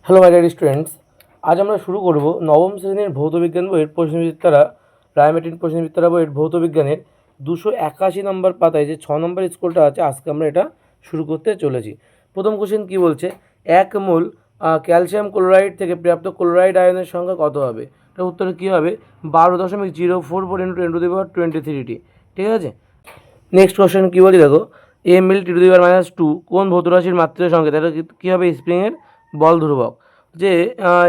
Hello my dear students, আজ আমরা শুরু করব নবম শ্রেণীর ভৌতবিজ্ঞান বইয়ের প্রশ্নবিচিত্রা রায়মার্টিন প্রশ্নবিচিত্রা বইয়ের ভৌতবিজ্ঞানের 281 নম্বর পাতায় যে 6 নম্বর স্কুলটা আছে, আজকে আমরা এটা শুরু করতে চলেছি। প্রথম কোশ্চেন কি বলছে, 1 মোল ক্যালসিয়াম ক্লোরাইড থেকে প্রাপ্ত ক্লোরাইড আয়নের সংখ্যা কত হবে? এটার উত্তরে কী হবে? 12.044 × 10⁻23। ঠিক আছে। নেক্সট কোশ্চেন কী বলছি দেখো, mL (T⁻²) কোন ভৌতরাশির মাত্রার সংকেত? এটা কী হবে? স্প্রিংয়ের বল ধ্রুবক। যে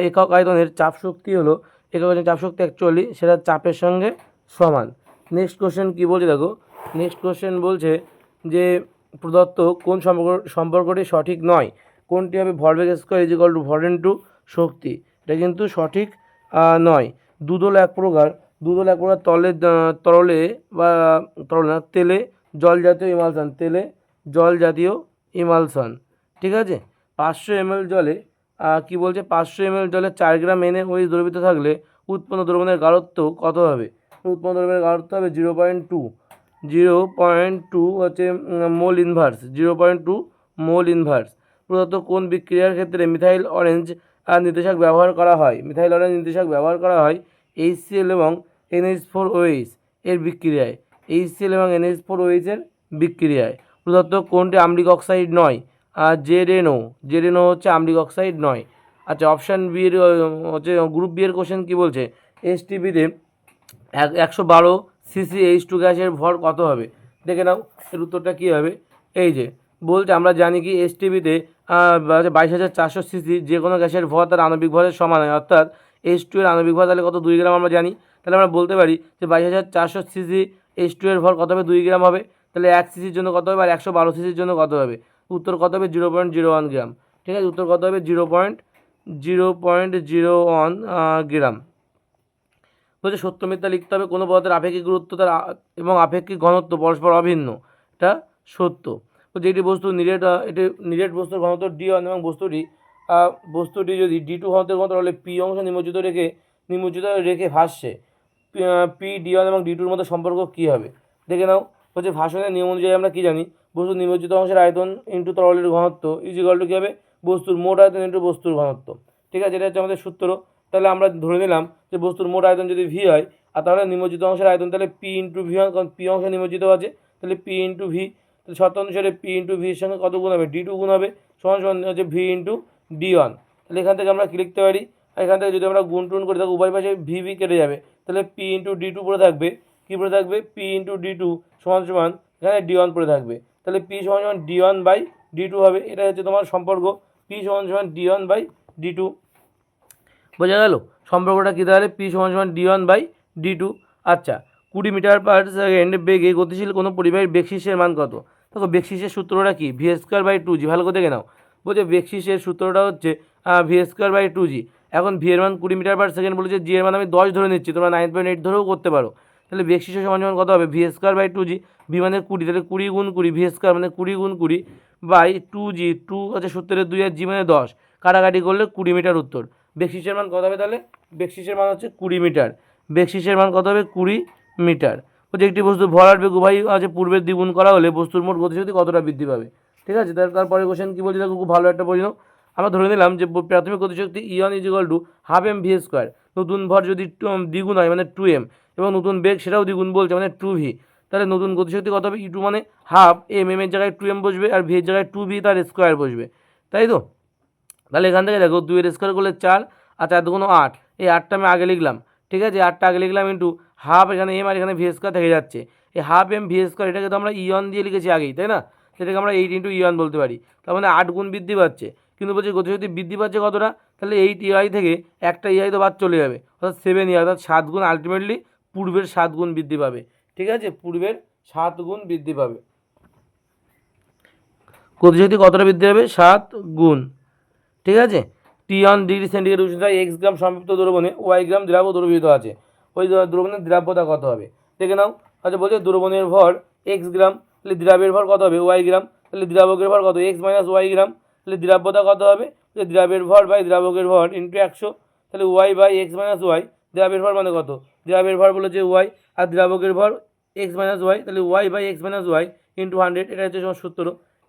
একক আয়তনের চাপ শক্তি হলো, একক আয়তনের চাপ শক্তি অ্যাকচুয়ালি সেটা চাপের সঙ্গে সমান। নেক্সট কোশ্চেন কী বলছে দেখো, নেক্সট কোশ্চেন বলছে যে প্রদত্ত কোন সম্পর্কটি সঠিক নয়? কোনটি হবে? ভরবেগ স্কোয়ার ইজ ইকুয়াল টু ভর ইনটু শক্তি। এটা কিন্তু সঠিক নয়। দুদল এক প্রকার তরলে বা তরল না, তেলে জল জাতীয় ইমালশন, তেলে জল জাতীয় ইমালশন। ঠিক আছে। 500 ml জলে কি বলছে, 500 ml জলে 4 গ্রাম NaOH দ্রবীভূত থাকলে উৎপন্ন দ্রবণের গাঢ়ত্ব কত হবে? উৎপন্ন দ্রবণের গাঢ়ত্ব হবে 0.2 হচ্ছে মোল ইনভার্স, 0.2 মোল ইনভার্স। প্রদত্ত কোন বিক্রিয়ার ক্ষেত্রে মিথাইল অরেঞ্জ নির্দেশক ব্যবহার করা হয়? মিথাইল অরেঞ্জ নির্দেশক ব্যবহার করা হয় HCl এবং NH4OH এর বিক্রিয়ায়, HCl এবং NH4OH এর বিক্রিয়ায়। প্রদত্ত কোনটি আম্লিক অক্সাইড নয়? জেডএনও হচ্ছে আম্লিক অক্সাইড নয়। আচ্ছা, অপশান বি এর হচ্ছে গ্রুপ বি এর কোশ্চেন কী বলছে, এসটিপিতে 112 সিসি H2 গ্যাসের ভর কত হবে? দেখে নাও এর উত্তরটা কী হবে। এই যে বলছে, আমরা জানি কি এসটিপিতে 22,400 সিসি যে কোনো গ্যাসের ভর তার আণবিক ভরের সমান হয়, অর্থাৎ H2 এর আণবিক ভর তাহলে কত? 2 গ্রাম আমরা জানি। তাহলে আমরা বলতে পারি যে 22,400 সিসি H2 এর ভর কত হবে? 2 গ্রাম হবে। তাহলে 1 সিসির জন্য কত হবে আর 112 সিসির জন্য কত হবে? উত্তর কত হবে? 0.01 গ্রাম। ঠিক আছে, উত্তর কত হবে? 0.01 গ্রাম। বলছে সত্য মিথ্যা লিখতে হবে। কোনো পদার্থের আপেক্ষিক গুরুত্ব তার এবং আপেক্ষিক ঘনত্ব পরস্পর অভিন্ন, এটা সত্য। তো যেটি বস্তু নিরেট বস্তুর ঘনত্ব D1 এবং বস্তুটি যদি D2 ঘনত্বের ঘনত্ব হলে P অংশ নিমজ্জিত রেখে ভাসছে, PD1 এবং D2 মধ্যে সম্পর্ক কী হবে? দেখে নাও। বলছে ভাষণের নিয়ম অনুযায়ী আমরা কী জানি, বস্তুর নিমজ্জিত অংশের আয়তন ইন্টু তরলের ঘনত্ব ইজ ইকুয়াল টু কী হবে? বস্তুর মোট আয়তন ইন্টু বস্তুর ঘনত্ব। ঠিক আছে, এটা হচ্ছে আমাদের সূত্র। তাহলে আমরা ধরে নিলাম যে বস্তুর মোট আয়তন যদি ভি হয়, আর তাহলে নিমজ্জিত অংশের আয়তন তাহলে পি ইন্টু ভি হয়, কারণ পি অংশে নিমজ্জিত আছে, তাহলে পি ইন্টু ভি। তাহলে শর্ত অনুসারে পি ইন্টু ভির সঙ্গে কত গুণ হবে? D2 গুণ হবে, সমান সমান হচ্ছে ভি ইন্টু D1। তাহলে এখান থেকে আমরা কী লিখতে পারি, এখান থেকে যদি আমরা গুণ টুন করি তাহলে উভয় পাশে ভি কেটে যাবে, তাহলে পি ইন্টু D2 পড়ে থাকবে। কী পড়ে থাকবে? পি ইন্টু D2 সমান সমান এখানে D1 পড়ে থাকবে, তাহলে পি সমান সমান D1/D2 হবে। এটা হচ্ছে তোমার সম্পর্ক, পি সমান সমান D1/D2। বোঝা গেল সম্পর্কটা কী? তাহলে পি সমান সমান D1/D2। আচ্ছা, 20 মিটার/সেকেন্ড বেগে গতিশীল কোনো পরিবাহীর বেগশিসের মান কত? দেখো বেগশিসের সূত্রটা কি? v²/2g। ভালো করে দেখে নাও। বলছে বেগশিসের সূত্রটা হচ্ছে v²/2g। এখন ভি এর মান 20 মিটার/সেকেন্ড বলেছে, জি এর মান আমি 10 ধরে নিচ্ছি, তোমরা 9.8 ধরেও করতে পারো। তাহলে বেগশিসের সমান সমান কত হবে? v²/2g। ভি মানে 20, তাহলে 20 গুণ 20, v² মানে 20 গুণ 20/2g। 2 আছে সূত্রের 2 আর জি মানে 10, কাটাকাটি করলে 20 মিটার উত্তর। বেগশিসের মান কত হবে? তাহলে বেগশিসের মান হচ্ছে 20 মিটার। বেগশিসের মান কত হবে? 20 মিটার। বলছে একটি বস্তু ভর আর বেগ উভয়ই আছে পূর্বের দ্বিগুণ করা হলে বস্তুর মোট গতিশক্তি কতটা বৃদ্ধি পাবে? ঠিক আছে, তারপরে কোশ্চেন কী বলছে দেখো, খুব ভালো একটা প্রশ্ন। আমরা ধরে নিলাম যে প্রাথমিক গতিশক্তি E1 is equal to half m v square. নতুন ভর যদি দ্বিগুণ হয় মানে 2m, এবং নতুন বেগ সেটাও দ্বিগুণ বলছে মানে 2v। তাহলে নতুন গতিশক্তি কত হবে? E2 মানে হাফ এম, এর জায়গায় 2m বসবে, আর ভি এর জায়গায় 2v তার স্কোয়ার বসবে, তাই তো? তাহলে এখান থেকে দেখো 2 এর স্কোয়ার করলে 4, আর 4 দুগুণ 8, এই 8টা আমি আগে লিখলাম। ঠিক আছে, 8টা আগে লিখলাম ইন্টু হাফ, এখানে এম আর এখানে ভি স্কোয়ার থেকে যাচ্ছে, এই হাফ এম ভি স্কোয়ার, এটাকে তো আমরা E1 দিয়ে লিখেছি আগেই, তাই না? সেটাকে আমরা 8 ইন্টু E1 বলতে পারি। তার মানে 8 গুণ বৃদ্ধি পাচ্ছে, কিন্তু বলছি গতিশক্তি বৃদ্ধি পাচ্ছে কতটা? তাহলে 8 EI থেকে একটা EI তো বাদ চলে যাবে, অর্থাৎ 7 EI, অর্থাৎ 7 গুণ, আলটিমেটলি পূর্বের 7 গুণ বৃদ্ধি পাবে। ঠিক আছে, পূর্বের 7 গুণ বৃদ্ধি পাবে। গতিশক্তি কতটা বৃদ্ধি পাবে? 7 গুণ। ঠিক আছে। T1 ডিগ্রি সেন্টিগ্রেড উষ্ণতায় x গ্রাম সম্পৃক্ত দ্রবণে y গ্রাম দ্রাব্য দ্রবীভূত আছে, ওই দ্রবণের দ্রাব্যতা কত হবে? দেখে নাও। আচ্ছা বলছে দ্রবণের ভর x গ্রাম, তাহলে দ্রাবের ভর কত হবে? y গ্রাম। তাহলে দ্রাবকের ভর কত? x মাইনাস y গ্রাম। তাহলে দ্রাব্যতা কত হবে? দ্রাবের ভর বাই দ্রাবকের ভর ইন্টু 100, তাহলে y by x minus y। দ্রাবের ভর মানে কত? দ্রাবের ভর বলেছে y, আর দ্রাবকের ভর x মাইনাস y, তাহলে y by x minus y into 100, এটা হচ্ছে সূত্র।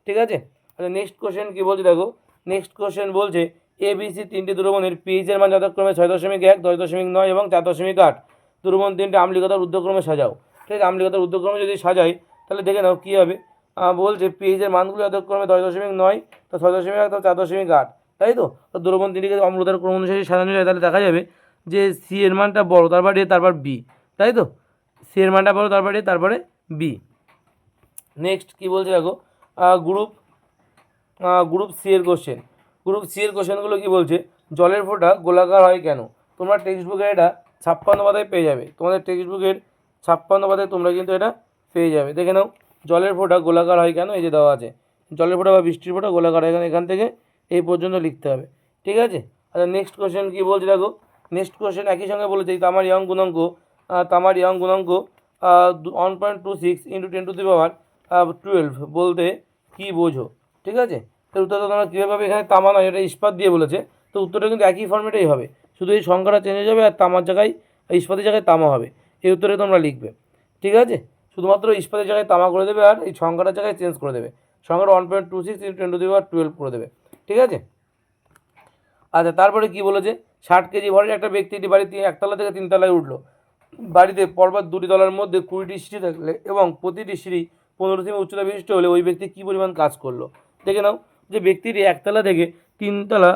ঠিক আছে। আচ্ছা নেক্সট কোশ্চেন কী বলছে দেখো, নেক্সট কোশ্চেন বলছে ABC তিনটি দ্রবণের পিএইচ এর মান যথাক্রমে 6.1, 10.9 এবং 4.8 দ্রবণ তিনটে আম্লিকতার ঊর্ধ্বক্রমে সাজাও। ঠিক আছে, আম্লিকতার ঊর্ধ্বক্রমে যদি সাজাই তাহলে দেখে নাও কী হবে। বলছে পিএইচ এর মানগুলো যথাক্রমে 10.9, তো 6.1, তো 4.8, তাই তো। তো দ্রবণ তিনটিকে অম্লতার ক্রম অনুসারে সাজানো যায়, তাহলে দেখা যাবে যে সি এর মানটা বড়, তারপর এ, তারপর বি, তাই তো। সি এর মানটা বড়, তারপরে এ, তারপরে বি। নেক্সট কী বলছে দেখো, গ্রুপ সি এর কোশ্চেন। গ্রুপ সি এর কোশ্চেনগুলো কী বলছে, জলের ফোঁটা গোলাকার হয় কেন? তোমরা টেক্সট বুকে এটা 56 পাতায় পেয়ে যাবে, তোমাদের টেক্সট বুকের 56 পাতায় তোমরা কিন্তু এটা পেয়ে যাবে। দেখে নাও, জলের ফোঁটা গোলাকার হয় কেন, এই যে দেওয়া আছে, জলের ফোঁটা বা বৃষ্টির ফোঁটা গোলাকার হয় কেন, এখান থেকে এই পর্যন্ত লিখতে হবে। ঠিক আছে। আচ্ছা, নেক্সট কোশ্চেন কী বলছে দেখো, নেক্সট কোশ্চেন একই সঙ্গে বলেছে তামার ইয়ং গুণাঙ্ক 1.26 × 10⁻12 বলতে কী বোঝো? ঠিক আছে, তো উত্তরটা তোমরা কীভাবে পাবে, এখানে তামা নয়, এটা ইস্পাত দিয়ে বলেছে, তো উত্তরটা কিন্তু একই ফর্মেটেই হবে, শুধু এই সংখ্যাটা চেঞ্জ হয়ে যাবে আর তামার জায়গায়, ইস্পাতের জায়গায় তামা হবে, এই উত্তরে তোমরা লিখবে। ঠিক আছে, শুধুমাত্র ইস্পাতের জায়গায় তামা করে দেবে আর এই সংখ্যাটার জায়গায় চেঞ্জ করে দেবে, সংখ্যাটা 1.26 × 10⁻12 করে দেবে। ঠিক আছে। আচ্ছা, তারপরে কি বলেছে, 60 কেজি ভরের একটা ব্যক্তিটি বাড়িতে একতলা থেকে 3 তলায় উঠলো। বাড়িতে পর্বত 2টি তলার মধ্যে 20টি সিঁড়ি থাকলে এবং প্রতিটি সিঁড়ি 15 সেমি উচ্চতা বিশিষ্ট হলে ওই ব্যক্তি কী পরিমাণ কাজ করলো? দেখে নাও, যে ব্যক্তিটি একতলা থেকে 3 তলা,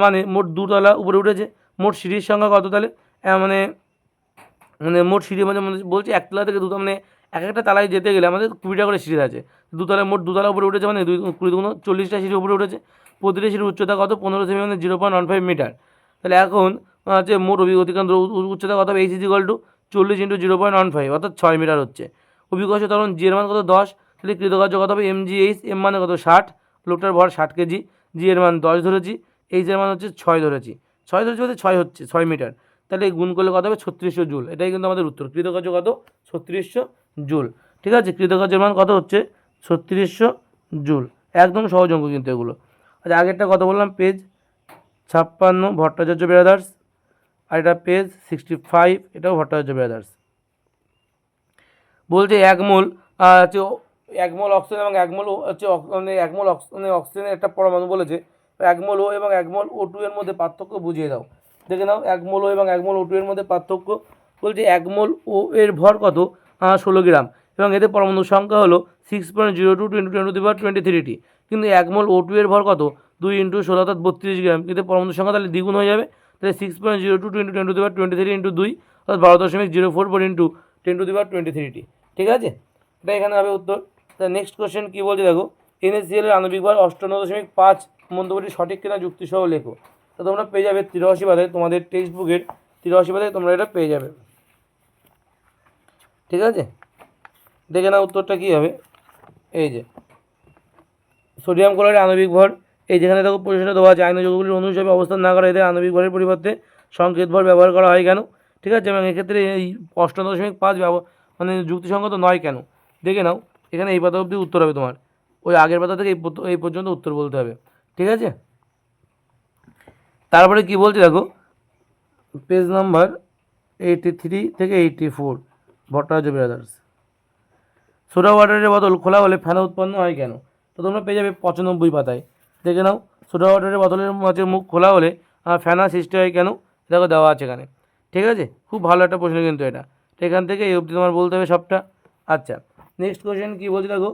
মানে মোট 2 তলা উপরে উঠেছে, মোট সিঁড়ির সংখ্যা কত তাহলে, মানে মানে মোট সিঁড়ি মানে বলছে একতলা থেকে 2 তলা, মানে এক একটা তলায় যেতে গেলে আমাদের 20টা করে সিঁড়ি আছে, 2 তলায় মোট 2 তলা উপরে উঠেছে, মানে 40টা সিঁড়ি উপরে উঠেছে। প্রতিটি সিঁড়ির উচ্চতা কত, 15 সেমি, মানে 0.15 মিটার। তাহলে এখন হচ্ছে মোট অতিক্রান্ত উচ্চতা কত হবে, H = 40 × 0.15, অর্থাৎ 6 মিটার হচ্ছে। অভিকর্ষ ত্বরণ জি এর মান কত, 10, তাহলে কৃতকার্য কত হবে, mgh, এম মানে কত 60, লোকটার ভর 60 কেজি, জি এর মান 10 ধরেছি, এইচ এর মান হচ্ছে 6 ধরেছি, 6 ধরেছি বলতে 6 হচ্ছে 6 মিটার, তাহলে গুণ করলে কত হবে, 3600 জুল। এটাই কিন্তু আমাদের উত্তর, কৃতকার্য কত, 3600 জুল। ঠিক আছে, কৃতকার্যের মান কত হচ্ছে, 3600 জুল। একদম সহজ অঙ্ক কিন্তু এগুলো। আচ্ছা, আগেরটা কত বললাম, পেজ 56 ভট্টাচার্য ব্রাদার্স, আর এটা পেজ 65, এটাও ভট্টাচার্য ব্রাদার্স। বলছে এক মোল হচ্ছে 1 মোল অক্সিজেন এবং 1 মোল হচ্ছে মানে 1 মোল অক্সিজেনের একটা পরমাণু বলেছে, 1 মোল ও এবং 1 মোল O2 এর মধ্যে পার্থক্য বুঝিয়ে দাও। দেখে নাও, 1 মোল ও এবং 1 মোল O2 এর মধ্যে পার্থক্য বলছে 1 মোল ও এর ভর কত, 16 গ্রাম, এবং এদের পরমাণুর সংখ্যা হলো 6.02 × 10⁻23, কিন্তু 1 মোল O2 এর ভর কত, 2 × 16 অর্থাৎ 32 গ্রাম, কিন্তু পরমাণুর সংখ্যা তাহলে দ্বিগুণ হয়ে যাবে, তাহলে 6.02 × 10⁻23 × 2 অর্থাৎ 12.044 × 10⁻23। ঠিক আছে, এটা এখানে হবে উত্তর। তা নেক্সট কোশ্চেন কী বলছে দেখো, NaCl এর আণবিক ভর 58.5 মন্তব্যটি সঠিক কিনা যুক্তিসহ লেখো। তো তোমরা পেয়ে যাবে 83 পাতায়, তোমাদের টেক্সট বুকের 83 পাতায় তোমরা এটা পেয়ে যাবে। ঠিক আছে, দেখে নাও উত্তরটা কী হবে, এই যে সোডিয়াম ক্লোরাইডের আণবিক ভর, এই যেখানে দেখো পরিসংখ্যান দেওয়া আছে, আয়ন যৌগগুলির অণু হিসাবে অবস্থান না করা এদের আণবিক ভরের পরিবর্তে সংকেত ভর ব্যবহার করা হয় কেন? ঠিক আছে, এবং এক্ষেত্রে এই 58.5 মানে যুক্তিসঙ্গত নয় কেন? দেখে নাও, এখানে এই পাতা অবধি উত্তর হবে তোমার, ওই আগের পাতা থেকে এই পর্যন্ত উত্তর বলতে হবে। ঠিক আছে, তারপরে কি বলছে দেখো, পেজ নাম্বার 83 থেকে 84, ভট্টাচার্য ব্রাদার্স। সোডা ওয়াটারের বোতল খোলা হলে ফেনা উৎপন্ন হয় কেন? তো তোমরা পেয়ে যাবে 95 পাতায়। দেখে নাও, সোডা ওয়াটারের বোতলের মাঝে মুখ খোলা হলে ফেনা সৃষ্টি হয় কেন, দেখো দেওয়া আছে এখানে। ঠিক আছে, খুব ভালো একটা প্রশ্ন কিন্তু এটা, তো এখান থেকে এই অবধি তোমার বলতে হবে সবটা। আচ্ছা, নেক্সট কোশ্চেন কী বলছে দেখো,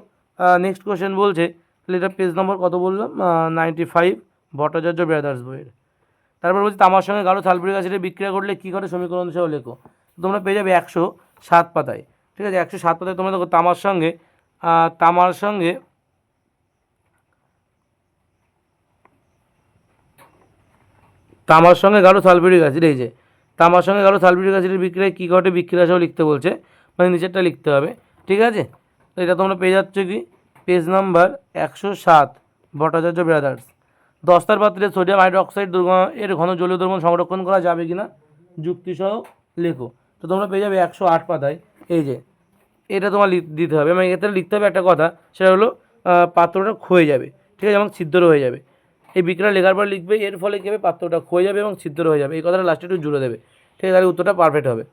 নেক্সট কোশ্চেন বলছে, তাহলে এটা পেজ নম্বর কত বললাম, 95, ভট্টাচার্য ব্রাদার্স বইয়ের। তারপর বলছে তামার সঙ্গে গাঢ় সালফিউরিক অ্যাসিডে বিক্রিয়া করলে কী করে, সমীকরণ সহ লেখো। তোমরা পেয়ে যাবে 107 পাতায়। ঠিক আছে, 107 পাতায় তোমরা দেখো তামার সঙ্গে গাঢ় সালফিউরিক অ্যাসিড, এই যে তামার সঙ্গে গাঢ় সালফিউরিক অ্যাসিডের বিক্রিয়ায় কী ঘটে, বিক্রিয়া সহ লিখতে বলছে, মানে নিচেরটা লিখতে হবে। ঠিক আছে, তো এটা তোমরা পেয়ে যাচ্ছ কি, পেজ নাম্বার 107, ভট্টাচার্য ব্রাদার্স। দস্তার পাত্রে সোডিয়াম হাইড্রোক্সাইড এর ঘন জলীয় দ্রবণ সংরক্ষণ করা যাবে কিনা যুক্তিসহ লেখো। তো তোমরা পেয়ে যাবে 108 পাতায়, এই যে এটা তোমার দিতে হবে, মানে এতে লিখতে হবে একটা কথা, সেটা হলো পাত্রটা ক্ষয়ে যাবে। ঠিক আছে, এবং ছিদ্র হয়ে যাবে। এই বিক্রিয়া লেখার পর লিখবে, এর ফলে কী হবে, পাত্রটা ক্ষয়ে যাবে এবং ছিদ্র হয়ে যাবে, এই কথাটা লাস্টে একটু জুড়ে দেবে। ঠিক আছে, তাহলে উত্তরটা পারফেক্ট হবে।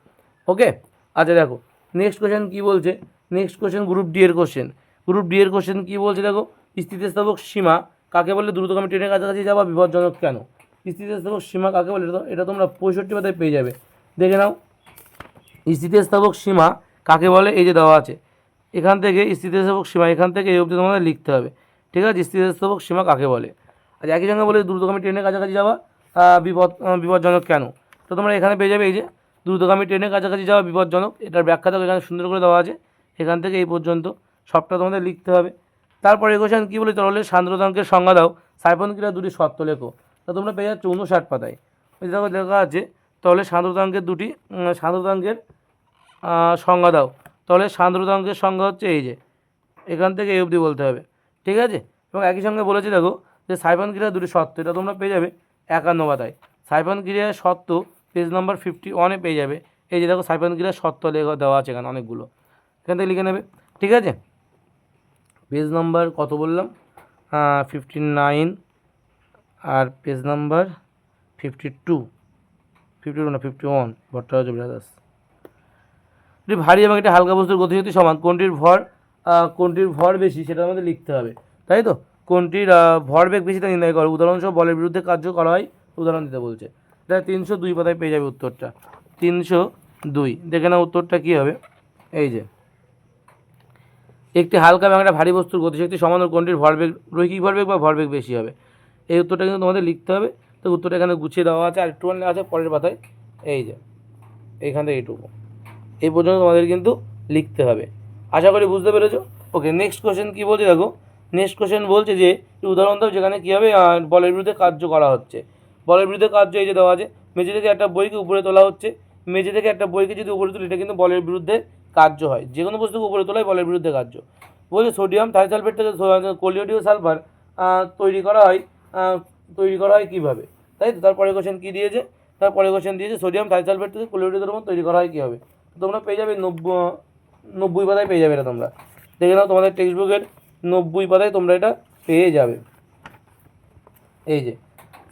ওকে, আচ্ছা দেখো নেক্সট কোশ্চেন কী বলছে, নেক্সট কোশ্চেন গ্রুপ ডি এর কোশ্চেন। গ্রুপ ডি এর কোশ্চেন কী বলছে দেখো, স্থিতিস্থাপক সীমা কাকে বলে, দ্রুতগামী ট্রেনের কাছাকাছি যাওয়া বিপজ্জনক কেন? স্থিতিস্থাপক সীমা কাকে বলে এটা তোমরা 65 পাতায় পেয়ে যাবে। দেখে নাও স্থিতিস্থাপক সীমা কাকে বলে, এই যে দেওয়া আছে এখান থেকে স্থিতিস্থাপক সীমা, এখান থেকে এই অবধি তোমাদের লিখতে হবে। ঠিক আছে, স্থিতিস্থাপক সীমা কাকে বলে। আচ্ছা একই সঙ্গে বলে দ্রুতগামী ট্রেনের কাছাকাছি যাওয়া বিপজ্জনক কেন, তো তোমরা এখানে পেয়ে যাবে এই যে দ্রুতগামী ট্রেনের কাছাকাছি যাওয়া বিপজ্জনক, এটার ব্যাখ্যাটা এখানে সুন্দর করে দেওয়া আছে, এখান থেকে এই পর্যন্ত সবটা তোমাদের লিখতে হবে। তারপরে কোশ্চেন কী বলে, তরলের সান্দ্রতাঙ্কের সংজ্ঞা দাও, সাইফন ক্রিয়ার দুটি শর্ত লেখো, তা তোমরা পেয়ে যাচ্ছ 59 পাতায়। ওই দেখো লেখা আছে তরলের সান্দ্রতাঙ্কের দুটি সান্দ্রতাঙ্কের সংজ্ঞা দাও। তাহলে সান্দ্রতাঙ্কের সংজ্ঞা হচ্ছে এই যে এখান থেকে এই অবধি বলতে হবে। ঠিক আছে, এবং একই সঙ্গে বলেছি দেখো যে সাইফন ক্রিয়ার দুটি শর্ত, এটা তোমরা পেয়ে যাবে 51 পাতায়। সাইফন ক্রিয়ার শর্ত পেজ নাম্বার 51-এ পেয়ে যাবে। এই যে দেখো সাইফন ক্রিয়ার শর্ত লেখা দেওয়া আছে এখানে অনেকগুলো, এখান থেকে লিখে নেবে। ঠিক আছে, পেজ নাম্বার কত বললাম 59 আর পেজ নাম্বার 52 না 51 ভট্টাচার্য ব্রাদার্স। এটি ভারী এবং একটা হালকা বস্তুর গতিশক্তি সমান, কোনটির ভর বেশি সেটা আমাদের লিখতে হবে, তাই তো। কোনটির ভরবেগ বেশি তা নির্ণয় করো, উদাহরণসহ বলের বিরুদ্ধে কার্য করা হয় উদাহরণ দিতে বলছে। এটা 302 পাতায় পেয়ে যাবে উত্তরটা, 302। দেখে নাও উত্তরটা কী হবে, এই যে একটি হালকা এবং একটা ভারী বস্তুর গতিশক্তি সমান, কোনটির ভরবেগ রৈখিক ভরবেগ বা ভরবেগ বেশি হবে, এই উত্তরটা কিন্তু তোমাদের লিখতে হবে। তো উত্তরটা এখানে গুছিয়ে দেওয়া আছে, আর একটু আছে পরের পাতায়, এই যে এইখান থেকে এইটুকু এই পর্যন্ত তোমাদের কিন্তু লিখতে হবে। আশা করি বুঝতে পেরেছো। ওকে, নেক্সট কোশ্চেন কী বলছে দেখো, নেক্সট কোশ্চেন বলছে যে উদাহরণ দাও যেখানে কী হবে বলের বিরুদ্ধে কার্য করা হচ্ছে। বলের বিরুদ্ধে কার্য এই যে দেওয়া আছে, মেঝে থেকে একটা বইকে উপরে তোলা হচ্ছে, মেঝে থেকে একটা বইকে যদি উপরে তুলি এটা কিন্তু বলের বিরুদ্ধে কার্য হয়, যে কোনো বস্তুকে উপরে তোলাই বলের বিরুদ্ধে কার্য। বলছে সোডিয়াম থাইসালফেট থেকে কোলিওডিও সালফার তৈরি করা হয় কীভাবে, তাই তো। তারপরে কোশ্চেন কী দিয়েছে, সোডিয়াম থাইসালফেট থেকে কোলিওডিও দ্রবণ তৈরি করা হয় কীভাবে, তোমরা পেয়ে যাবে 90 পাতায় পেয়ে যাবে এটা। তোমরা দেখে নাও তোমাদের টেক্সট বুকের 90 পাতায় তোমরা এটা পেয়ে যাবে। এই যে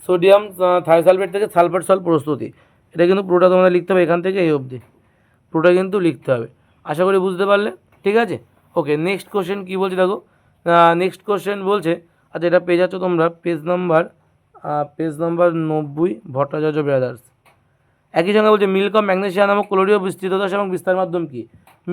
সোডিয়াম থাইসালফেট থেকে সালফেট সল্ট প্রস্তুতি, এটা কিন্তু পুরোটা তোমাদের লিখতে হবে এখান থেকে এই অবধি, পুরোটা কিন্তু লিখতে হবে। আশা করি বুঝতে পারলে। ঠিক আছে, ওকে, নেক্সট কোশ্চেন কী বলছে দেখো, নেক্সট কোশ্চেন বলছে, আচ্ছা এটা পেয়ে যাচ্ছ তোমরা পেজ নাম্বার 90 ভট্টাচার্য ব্রাদার্স। একই সঙ্গে বলছে মিল্ক অফ ম্যাগনেসিয়া নামক ক্লোরীয় বিস্তৃত দশা এবং বিস্তার মাধ্যম কী।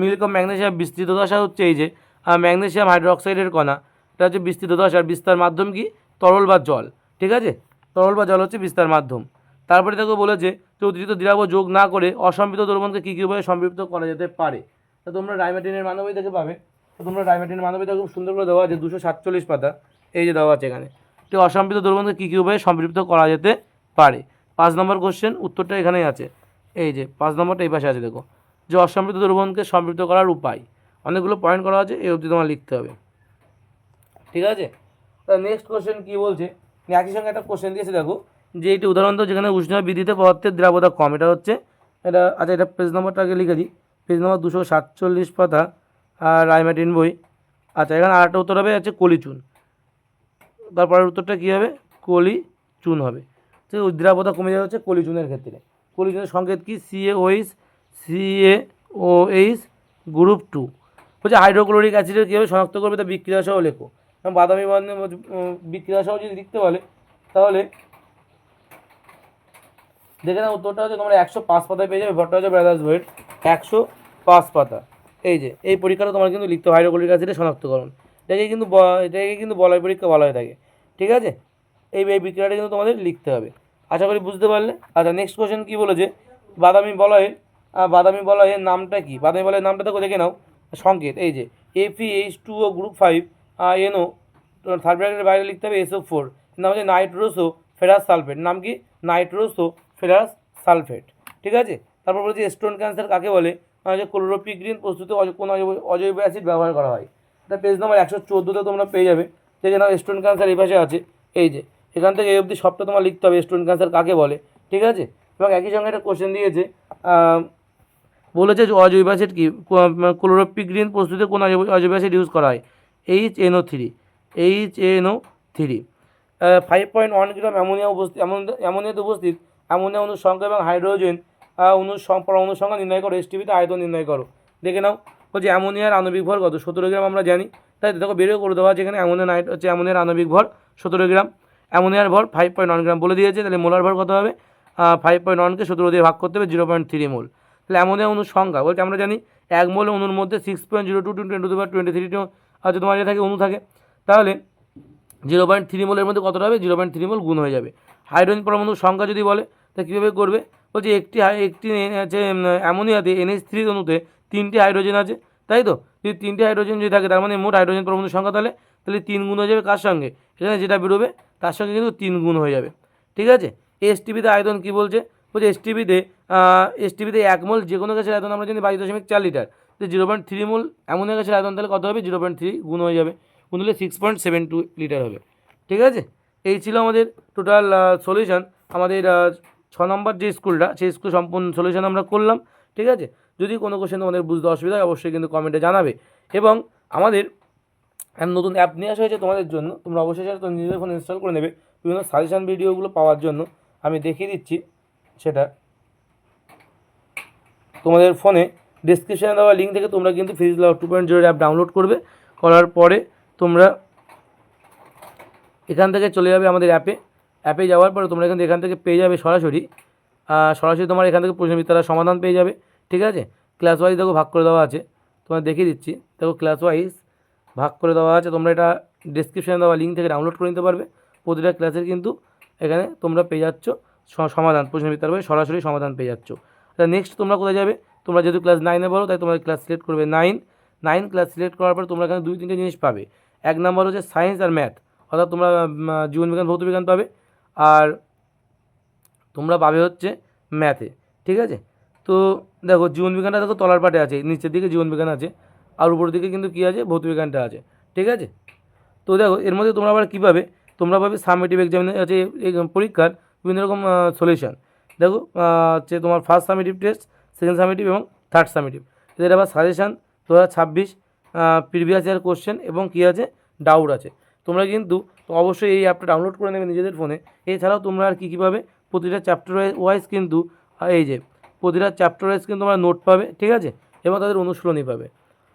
মিল্ক অফ ম্যাগনেসিয়া বিস্তৃত দশা হচ্ছে এই যে ম্যাগনেসিয়াম হাইড্রোক্সাইডের কণা, এটা হচ্ছে বিস্তৃত দশা, আর বিস্তার মাধ্যম কি তরল বা জল। ঠিক আছে, তরল বা জল হচ্ছে বিস্তার মাধ্যম। তারপরে দেখো বলেছে যে অতিরিক্ত দ্রাব্য যোগ না করে অসম্পৃক্ত দ্রবণকে কী কীভাবে সম্পৃক্ত করা যেতে পারে। তো তোমরা ডাইমেটিনের মানবী থেকে পাবে, তো তোমরা ডাইমেটিনের মানবীটা খুব সুন্দর করে দেওয়া আছে 247 পাতা, এই যে দেওয়া আছে এখানে, তো অসম্পৃক্ত দ্রবণকে কী কীভাবে সম্পৃক্ত করা যেতে পারে। 5 নম্বর কোশ্চেন, উত্তরটা এখানেই আছে, এই যে 5 নম্বরটা এই পাশে আছে দেখো, যে অসম্পৃক্ত দ্রবণকে সম্পৃক্ত করার উপায়, অনেকগুলো পয়েন্ট করা আছে, এই অবধি তোমার লিখতে হবে। ঠিক আছে, তা নেক্সট কোশ্চেন কী বলছে, একই সঙ্গে একটা কোশ্চেন দিয়েছে দেখো, যে এটি উদাহরণ তো যেখানে উষ্ণ বৃদ্ধিতে পদার্থের দ্রাবতা কম, এটা হচ্ছে এটা। আচ্ছা এটা পেজ নম্বরটা আগে লিখে দিই, পেজ নম্বর 247 পাতা আর রায়মার্টিন বই। আচ্ছা এখানে আরেকটা উত্তর হবে হচ্ছে কলিচুন, তারপরের উত্তরটা কী হবে, কলিচুন হবে। ঠিক আছে, দ্রাবতা কমে যাবে হচ্ছে কলিচুনের ক্ষেত্রে। কলিচুনের সংকেত কি, CaOH গ্রুপ 2। বলছে হাইড্রোক্লোরিক অ্যাসিডের কীভাবে শনাক্ত করবে তা বিক্রিয়া সহ লেখো। বাদামি বর্ণের বিক্রিয়া সহ যদি লিখতে বলে তাহলে দেখে না উত্তরটা হচ্ছে তোমরা 105 পাতায় পেয়ে যাবে ভট্টাচার্য ব্রাদার্স বইয়ের 105 পাতা। এই যে এই পরীক্ষাটা তোমার কিন্তু লিখতে হয় হাইড্রোক্লোরিক অ্যাসিডের শনাক্তকরণ, এটাকে কিন্তু বলয় পরীক্ষা বলা হয়ে থাকে। ঠিক আছে, এই বিক্রিয়াটা কিন্তু তোমাদের লিখতে হবে। আশা করি বুঝতে পারলে। আচ্ছা নেক্সট কোশ্চেন কী বলেছে, বাদামি বলয়ের নামটা কি, বাদামি বলয়ের নামটা দেখো দেখে নাও, সংকেত এই যে FeH2O গ্রুপ 5 NO, থার্ড ব্র্যাকেটের বাইরে লিখতে হবে SO4, নাম হচ্ছে নাইট্রোসো ফেরাস সালফেট, নাম কি নাইট্রোসো ফেরাস সালফেট। ঠিক আছে, তারপর বলছি স্টোন ক্যান্সার কাকে বলে, যে ক্লোরোপিগ্রিন প্রস্তুতে কোন অজৈব অ্যাসিড ব্যবহার করা হয়। এটা পেজ নাম্বার 114-তে তোমরা পেয়ে যাবে। দেখে নাও স্টোন ক্যান্সার এই পাশে আছে, এই যে এখান থেকে এই অবধি সবটা তোমার লিখতে হবে স্টোন ক্যান্সার কাকে বলে। ঠিক আছে, এবং একই সঙ্গে একটা কোশ্চেন দিয়েছে, বলেছে যে অজৈব অ্যাসিড কি, ক্লোরোপিগ্রিন প্রস্তুতে কোন অজৈব অ্যাসিড ইউজ করা হয়, HNO3। 5.1 গ্রাম অ্যামোনিয়াতে উপস্থিত অ্যামোনিয়া অণুর সংখ্যা এবং হাইড্রোজেন অণুর সংখ্যা নির্ণয় করো, STPতে আয়তন নির্ণয় করো। দেখে নাও বলছে অ্যামোনিয়ার আণবিক ভর কত, 17 গ্রাম আমরা জানি, তাই দেখো বেরিয়ে করে দেওয়া যেখানে অ্যামোনিয়ার আণবিক ভর 17 গ্রাম। অ্যামোনিয়ার ভর 5.1 গ্রাম বলে দিয়েছে, তাহলে মোলার ভর কত হবে 5.1কে 17 দিয়ে ভাগ করতে হবে 0.3 মোল। তাহলে অ্যামোনিয়া অণুর সংখ্যা বলতে আমরা জানি 1 মোল অণুর মধ্যে 6.02 × 10⁻23 হচ্ছে তোমার থাকে অণু থাকে, তাহলে 0.3 মোলের মধ্যে কতটা হবে 0.3 মোল গুণ হয়ে যাবে। হাইড্রোজেন পরমাণুর সংখ্যা যদি বলে তা কীভাবে করবে, বলছে একটি আছে অ্যামোনিয়াতে NH3 অণুতে 3টি হাইড্রোজেন আছে, তাই তো, যদি 3টি হাইড্রোজেন যদি থাকে তার মানে মোট হাইড্রোজেন পরমাণুর সংখ্যা তাহলে 3 গুণ হয়ে যাবে কার সঙ্গে, এখানে যেটা বেরোবে তার সঙ্গে কিন্তু 3 গুণ হয়ে যাবে, ঠিক আছে। এসটিপিতে আয়তন কী বলছে, এসটিপিতে 1 মোল যে কোনো গ্যাসের আয়তন আমরা জানি 22.4 লিটার, তো 0.3 মোল অ্যামোনিয়া গ্যাসের আয়তন তাহলে কত হবে 0.3 গুণ হয়ে যাবে, গুণ হলে 6.72 লিটার হবে, ঠিক আছে। এই ছিল আমাদের টোটাল সলিউশন, আমাদের 6 নম্বর যে স্কুলটা সেই স্কুল সম্পূর্ণ সলিউশন আমরা করলাম, ঠিক আছে। যদি কোনো কোশ্চেন তোমাদের বুঝতে অসুবিধা হয় অবশ্যই কিন্তু কমেন্টে জানাবে, এবং আমাদের নতুন অ্যাপ নিয়ে আসা হয়েছে তোমাদের জন্য, তোমরা অবশ্যই সেটা নিজেদের ফোনে ইনস্টল করে নেবে বিভিন্ন সাজেশান ভিডিওগুলো পাওয়ার জন্য। আমি দেখিয়ে দিচ্ছি সেটা, তোমাদের ফোনে ডিসক্রিপশানে দেওয়া লিঙ্ক থেকে তোমরা কিন্তু ফিজিক্স ল্যাব 2.0 অ্যাপ ডাউনলোড করবে, করার পরে তোমরা এখান থেকে চলে যাবে আমাদের অ্যাপে যাওয়ার পরে তোমরা এখান থেকে পেয়ে যাবে সরাসরি তোমার এখান থেকে প্রশ্ন বিস্তারের সমাধান পেয়ে যাবে, ঠিক আছে। ক্লাস ওয়াইজ দেখো ভাগ করে দেওয়া আছে, তোমার দেখিয়ে দিচ্ছি, দেখো ক্লাস ওয়াইজ ভাগ করে দেওয়া আছে, তোমরা এটা ডিসক্রিপশানে দেওয়া লিঙ্ক থেকে ডাউনলোড করে নিতে পারবে। প্রতিটা ক্লাসের কিন্তু এখানে তোমরা পেয়ে যাচ্ছ সমাধান, প্রশ্ন বিস্তার সরাসরি সমাধান পেয়ে যাচ্ছ। নেক্সট তোমরা কোথায় যাবে, তোমরা যেহেতু ক্লাস 9-এ বলো তাই তোমরা ক্লাস সিলেক্ট করবে 9 ক্লাস সিলেক্ট করার পর তোমরা এখানে 2-3টে জিনিস পাবে। 1 নম্বর হচ্ছে সায়েন্স আর ম্যাথ, অর্থাৎ তোমরা জীবনবিজ্ঞান ভৌতবিজ্ঞান পাবে, আর তোমরা পাবে হচ্ছে ম্যাথে, ঠিক আছে। তো দেখো জীবনবিজ্ঞানটা দেখো তলার পাটে আছে, নিচের দিকে জীবনবিজ্ঞান আছে, আর উপরের দিকে কিন্তু কী আছে ভৌতবিজ্ঞানটা আছে, ঠিক আছে। তো দেখো এর মধ্যে তোমরা আবার কী পাবে, তোমরা পাবে সামেটিভ এক্সামিনে আছে পরীক্ষার বিভিন্ন রকম সলিউশন, দেখো হচ্ছে তোমার first summative test, second summative এবং থার্ড সামেটিভ, এদের আবার সাজেশান 2026 প্রিভিয়াস ইয়ার কোশ্চেন এবং কী আছে ডাউট আছে। তোমরা কিন্তু অবশ্যই এই অ্যাপটা ডাউনলোড করে নেবে নিজেদের ফোনে। এছাড়াও তোমরা আর কী পাবে, প্রতিটা চ্যাপ্টার ওয়াইজ কিন্তু এই যে প্রতিটা চ্যাপ্টার ওয়াইজ কিন্তু তোমরা নোট পাবে, ঠিক আছে, এবং তাদের অনুশীলনী পাবে।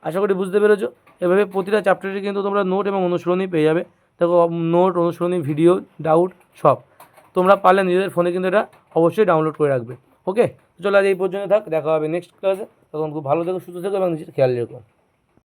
আশা করি বুঝতে পেরেছো। এভাবে প্রতিটা চ্যাপ্টারে কিন্তু তোমরা নোট এবং অনুশীলনী পেয়ে যাবে, দেখো নোট, অনুশীলনী, ভিডিও, ডাউট সব তোমরা পারলে নিজেদের ফোনে কিন্তু এটা অবশ্যই ডাউনলোড করে রাখবে। ওকে, চলো আজ এই পর্যন্ত থাক, দেখা হবে নেক্সট ক্লাসে, তখন খুব ভালো থেকো, সুস্থ থেকো এবং নিজের খেয়াল রেখো।